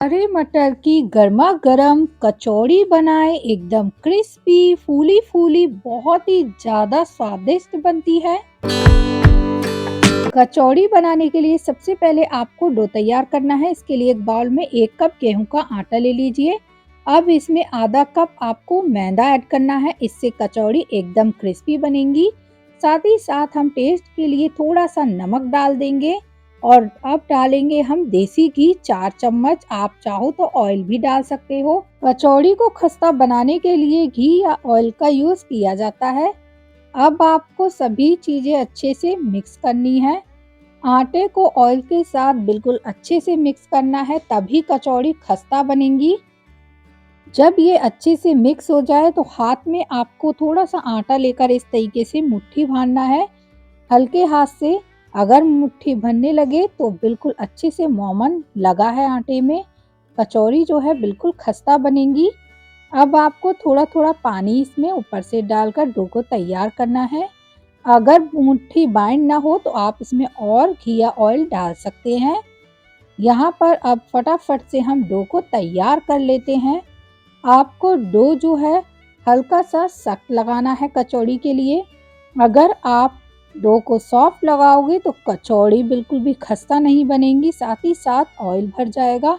हरे मटर की गर्मा गर्म कचौड़ी बनाएं, एकदम क्रिस्पी फूली फूली बहुत ही ज़्यादा स्वादिष्ट बनती है। कचौड़ी बनाने के लिए सबसे पहले आपको डो तैयार करना है। इसके लिए एक बाउल में 1 कप गेहूं का आटा ले लीजिए। अब इसमें आधा कप आपको मैदा ऐड करना है, इससे कचौड़ी एकदम क्रिस्पी बनेगी। साथ ही साथ हम टेस्ट के लिए थोड़ा सा नमक डाल देंगे और अब डालेंगे हम देसी घी 4 चम्मच। आप चाहो तो ऑयल भी डाल सकते हो। कचौड़ी को खस्ता बनाने के लिए घी या ऑयल का यूज किया जाता है। अब आपको सभी चीजें अच्छे से मिक्स करनी है। आटे को ऑयल के साथ बिल्कुल अच्छे से मिक्स करना है, तभी कचौड़ी खस्ता बनेगी। जब ये अच्छे से मिक्स हो जाए तो हाथ में आपको थोड़ा सा आटा लेकर इस तरीके से मुट्ठी बांधना है हल्के हाथ से। अगर मुट्ठी भरने लगे तो बिल्कुल अच्छे से मोमन लगा है आटे में। कचौड़ी जो है बिल्कुल खस्ता बनेगी। अब आपको थोड़ा थोड़ा पानी इसमें ऊपर से डालकर डो को तैयार करना है। अगर मुट्ठी बाइंड ना हो तो आप इसमें और घी या ऑयल डाल सकते हैं। यहाँ पर अब फटाफट से हम डो को तैयार कर लेते हैं। आपको डो जो है हल्का सा सख्त लगाना है कचौड़ी के लिए। अगर आप डो को सॉफ्ट लगाओगे तो कचौड़ी बिल्कुल भी खस्ता नहीं बनेगी, साथ ही साथ ऑयल भर जाएगा।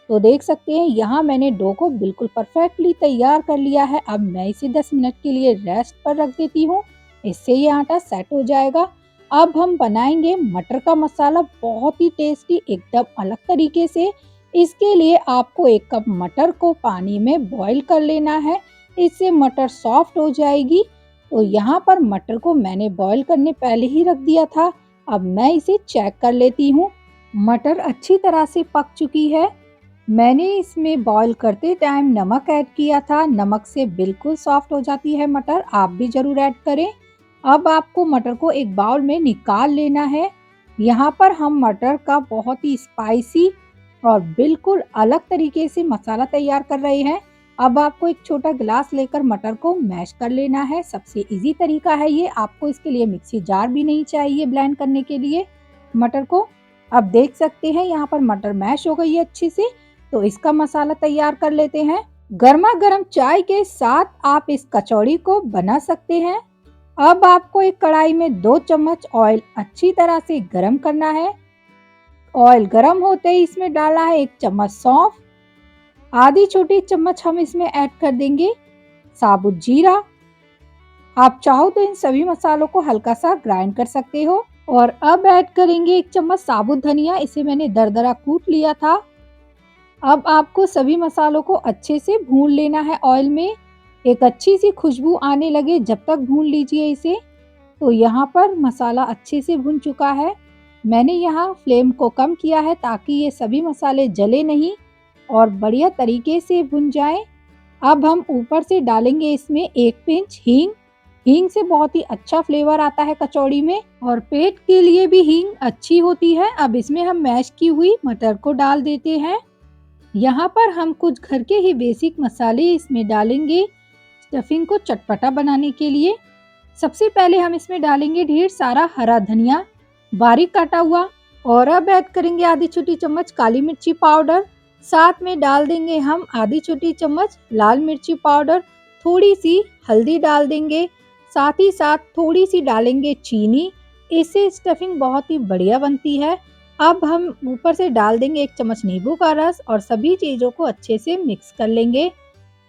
तो देख सकते हैं यहाँ मैंने डो को बिल्कुल परफेक्टली तैयार कर लिया है। अब मैं इसे 10 मिनट के लिए रेस्ट पर रख देती हूँ, इससे ये आटा सेट हो जाएगा। अब हम बनाएंगे मटर का मसाला बहुत ही टेस्टी एकदम अलग तरीके से। इसके लिए आपको 1 कप मटर को पानी में बॉईल कर लेना है, इससे मटर सॉफ्ट हो जाएगी। तो यहाँ पर मटर को मैंने बॉईल करने पहले ही रख दिया था। अब मैं इसे चेक कर लेती हूँ। मटर अच्छी तरह से पक चुकी है। मैंने इसमें बॉईल करते टाइम नमक ऐड किया था, नमक से बिल्कुल सॉफ्ट हो जाती है मटर, आप भी ज़रूर ऐड करें। अब आपको मटर को एक बाउल में निकाल लेना है। यहाँ पर हम मटर का बहुत ही स्पाइसी और बिल्कुल अलग तरीके से मसाला तैयार कर रहे हैं। अब आपको एक छोटा गिलास लेकर मटर को मैश कर लेना है। सबसे इजी तरीका है ये, आपको इसके लिए मिक्सी जार भी नहीं चाहिए ब्लेंड करने के लिए मटर को। अब देख सकते हैं यहाँ पर मटर मैश हो गई है अच्छे से। तो इसका मसाला तैयार कर लेते हैं। गर्मा गर्म चाय के साथ आप इस कचौड़ी को बना सकते हैं। अब आपको एक कढ़ाई में 2 चम्मच ऑयल अच्छी तरह से गरम करना है। ऑयल गरम होते ही इसमें डालना है 1 चम्मच सौंफ। आधी छोटी चम्मच हम इसमें ऐड कर देंगे साबुत जीरा। आप चाहो तो इन सभी मसालों को हल्का सा ग्राइंड कर सकते हो। और अब ऐड करेंगे 1 चम्मच साबुत धनिया, इसे मैंने दरदरा कूट लिया था। अब आपको सभी मसालों को अच्छे से भून लेना है ऑयल में। एक अच्छी सी खुशबू आने लगे जब तक भून लीजिए इसे। तो यहाँ पर मसाला अच्छे से भुन चुका है। मैंने यहाँ फ्लेम को कम किया है ताकि ये सभी मसाले जले नहीं और बढ़िया तरीके से भुन जाए। अब हम ऊपर से डालेंगे इसमें 1 पिंच हींग। हींग से बहुत ही अच्छा फ्लेवर आता है कचौड़ी में और पेट के लिए भी हींग अच्छी होती है। अब इसमें हम मैश की हुई मटर को डाल देते हैं। यहाँ पर हम कुछ घर के ही बेसिक मसाले इसमें डालेंगे स्टफिंग को चटपटा बनाने के लिए। सबसे पहले हम इसमें डालेंगे ढेर सारा हरा धनिया बारीक काटा हुआ। और अब ऐड करेंगे आधी छोटी चम्मच काली मिर्ची पाउडर। साथ में डाल देंगे हम आधी छोटी चम्मच लाल मिर्ची पाउडर। थोड़ी सी हल्दी डाल देंगे, साथ ही साथ थोड़ी सी डालेंगे चीनी, इससे स्टफिंग बहुत ही बढ़िया बनती है। अब हम ऊपर से डाल देंगे 1 चम्मच नींबू का रस और सभी चीज़ों को अच्छे से मिक्स कर लेंगे।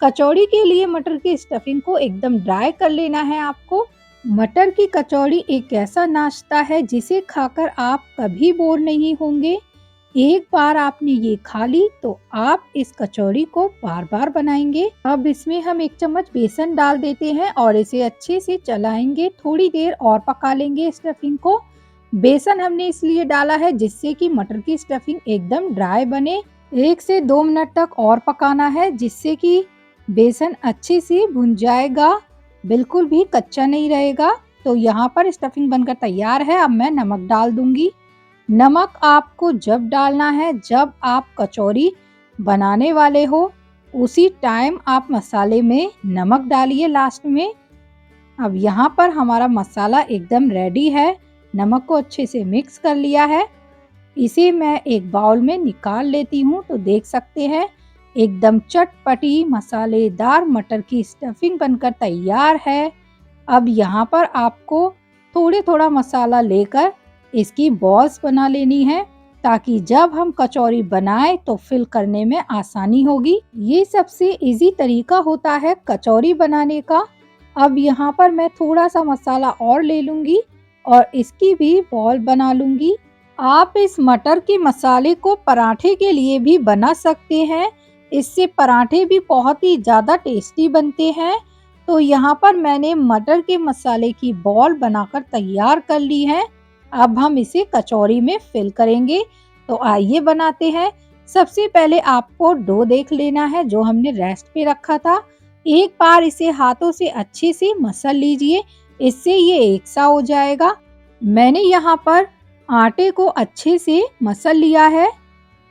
कचौड़ी के लिए मटर की स्टफिंग को एकदम ड्राई कर लेना है आपको। मटर की कचौड़ी एक ऐसा नाश्ता है जिसे खाकर आप कभी बोर नहीं होंगे। एक बार आपने ये खा ली तो आप इस कचौड़ी को बार बार बनाएंगे। अब इसमें हम 1 चम्मच बेसन डाल देते हैं और इसे अच्छे से चलाएंगे। थोड़ी देर और पका लेंगे स्टफिंग को। बेसन हमने इसलिए डाला है जिससे कि मटर की स्टफिंग एकदम ड्राई बने। 1 से 2 मिनट तक और पकाना है जिससे कि बेसन अच्छे से भुन जाएगा, बिल्कुल भी कच्चा नहीं रहेगा। तो यहाँ पर स्टफिंग बनकर तैयार है। अब मैं नमक डाल दूंगी। नमक आपको जब डालना है जब आप कचौरी बनाने वाले हो, उसी टाइम आप मसाले में नमक डालिए लास्ट में। अब यहाँ पर हमारा मसाला एकदम रेडी है। नमक को अच्छे से मिक्स कर लिया है। इसे मैं एक बाउल में निकाल लेती हूँ। तो देख सकते हैं एकदम चटपटी मसालेदार मटर की स्टफिंग बनकर तैयार है। अब यहाँ पर आपको थोड़ा मसाला लेकर इसकी बॉल्स बना लेनी है, ताकि जब हम कचौरी बनाएं तो फिल करने में आसानी होगी। ये सबसे इजी तरीका होता है कचौरी बनाने का। अब यहाँ पर मैं थोड़ा सा मसाला और ले लूँगी और इसकी भी बॉल बना लूँगी। आप इस मटर के मसाले को पराठे के लिए भी बना सकते हैं। इससे पराठे भी बहुत ही ज़्यादा टेस्टी बनते हैं। तो यहाँ पर मैंने मटर के मसाले की बॉल बनाकर तैयार कर ली है। अब हम इसे कचौरी में फिल करेंगे। तो आइए बनाते हैं। सबसे पहले आपको डो देख लेना है जो हमने रेस्ट पे रखा था। एक बार इसे हाथों से अच्छे से मसल लीजिए, इससे ये एक सा हो जाएगा। मैंने यहाँ पर आटे को अच्छे से मसल लिया है।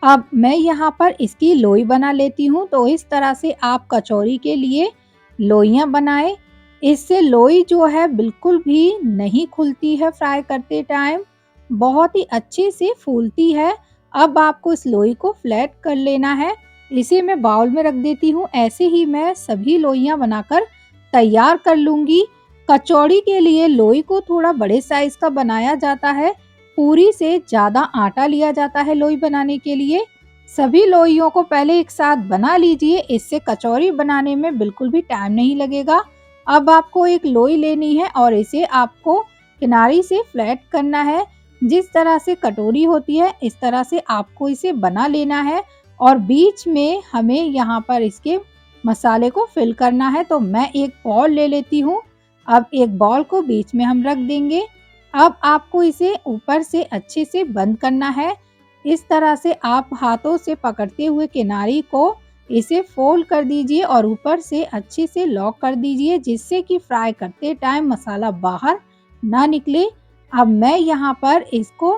अब मैं यहाँ पर इसकी लोई बना लेती हूँ। तो इस तरह से आप कचौरी के लिए लोइयाँ बनाएं। इससे लोई जो है बिल्कुल भी नहीं खुलती है, फ्राई करते टाइम बहुत ही अच्छे से फूलती है। अब आपको इस लोई को फ्लैट कर लेना है। इसे मैं बाउल में रख देती हूँ। ऐसे ही मैं सभी लोइयाँ बनाकर तैयार कर लूँगी। कचौड़ी के लिए लोई को थोड़ा बड़े साइज का बनाया जाता है। पूरी से ज़्यादा आटा लिया जाता है लोई बनाने के लिए। सभी लोइयों को पहले एक साथ बना लीजिए, इससे कचौरी बनाने में बिल्कुल भी टाइम नहीं लगेगा। अब आपको एक लोई लेनी है और इसे आपको किनारी से फ्लैट करना है। जिस तरह से कटोरी होती है इस तरह से आपको इसे बना लेना है और बीच में हमें यहाँ पर इसके मसाले को फिल करना है। तो मैं एक बॉल ले लेती हूँ। अब एक बॉल को बीच में हम रख देंगे। अब आपको इसे ऊपर से अच्छे से बंद करना है। इस तरह से आप हाथों से पकड़ते हुए किनारी को इसे फोल्ड कर दीजिए और ऊपर से अच्छे से लॉक कर दीजिए, जिससे कि फ्राई करते टाइम मसाला बाहर ना निकले। अब मैं यहाँ पर इसको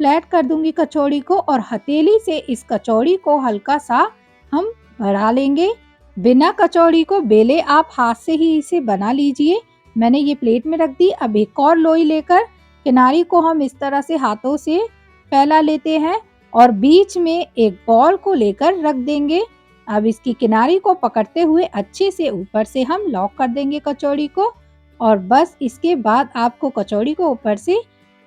फ्लैट कर दूंगी कचौड़ी को और हथेली से इस कचौड़ी को हल्का सा हम बढ़ा लेंगे। बिना कचौड़ी को बेले आप हाथ से ही इसे बना लीजिए। मैंने ये प्लेट में रख दी। अब एक और लोई लेकर किनारी को हम इस तरह से हाथों से फैला लेते हैं और बीच में एक बॉल को लेकर रख देंगे। अब इसकी किनारी को पकड़ते हुए अच्छे से ऊपर से हम लॉक कर देंगे कचौड़ी को और बस इसके बाद आपको कचौड़ी को ऊपर से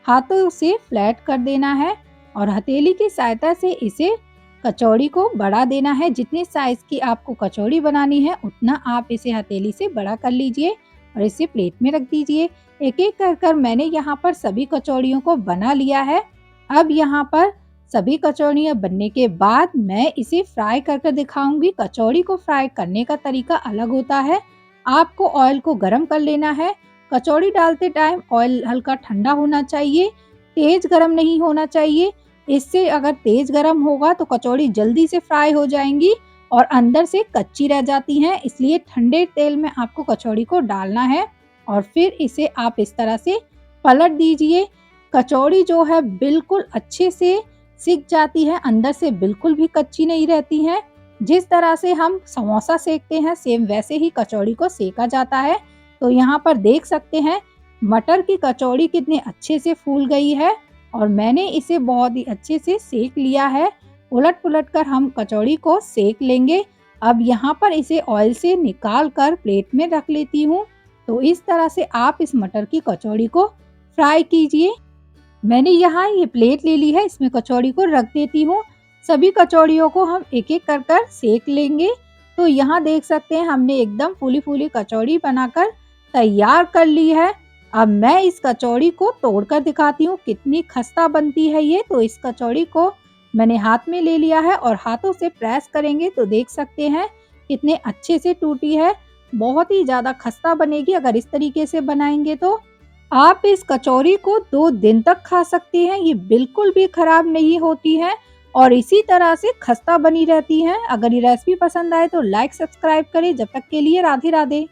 हाथों से फ्लैट कर देना है और हथेली की सहायता से इसे कचौड़ी को बढ़ा देना है। जितने साइज की आपको कचौड़ी बनानी है उतना आप इसे हथेली से बड़ा कर लीजिए और इसे प्लेट में रख दीजिए। एक एक कर मैंने यहाँ पर सभी कचौड़ियों को बना लिया है। अब यहाँ पर सभी कचौड़ियाँ बनने के बाद मैं इसे फ्राई कर दिखाऊंगी। कचौड़ी को फ्राई करने का तरीका अलग होता है। आपको ऑयल को गरम कर लेना है। कचौड़ी डालते टाइम ऑयल हल्का ठंडा होना चाहिए, तेज गरम नहीं होना चाहिए। इससे अगर तेज गरम होगा तो कचौड़ी जल्दी से फ्राई हो जाएंगी और अंदर से कच्ची रह जाती हैं। इसलिए ठंडे तेल में आपको कचौड़ी को डालना है और फिर इसे आप इस तरह से पलट दीजिए। कचौड़ी जो है बिल्कुल अच्छे से सिक जाती है, अंदर से बिल्कुल भी कच्ची नहीं रहती हैं। जिस तरह से हम समोसा सेकते हैं सेम वैसे ही कचौड़ी को सेका जाता है। तो यहाँ पर देख सकते हैं मटर की कचौड़ी कितने अच्छे से फूल गई है और मैंने इसे बहुत ही अच्छे से सेक लिया है। उलट पुलट कर हम कचौड़ी को सेक लेंगे। अब यहाँ पर इसे ऑयल से निकाल कर प्लेट में रख लेती हूँ। तो इस तरह से आप इस मटर की कचौड़ी को फ्राई कीजिए। मैंने यहाँ ये प्लेट ले ली है, इसमें कचौड़ी को रख देती हूँ। सभी कचौड़ियों को हम एक एक कर सेक लेंगे। तो यहाँ देख सकते हैं हमने एकदम फूली फूली कचौड़ी बनाकर तैयार कर ली है। अब मैं इस कचौड़ी को तोड़कर दिखाती हूँ कितनी खस्ता बनती है ये। तो इस कचौड़ी को मैंने हाथ में ले लिया है और हाथों से प्रेस करेंगे तो देख सकते हैं कितने अच्छे से टूटी है। बहुत ही ज़्यादा खस्ता बनेगी अगर इस तरीके से बनाएंगे। तो आप इस कचौरी को 2 दिन तक खा सकते हैं, ये बिल्कुल भी खराब नहीं होती है और इसी तरह से खस्ता बनी रहती हैं। अगर ये रेसिपी पसंद आए तो लाइक सब्सक्राइब करें। जब तक के लिए राधे राधे।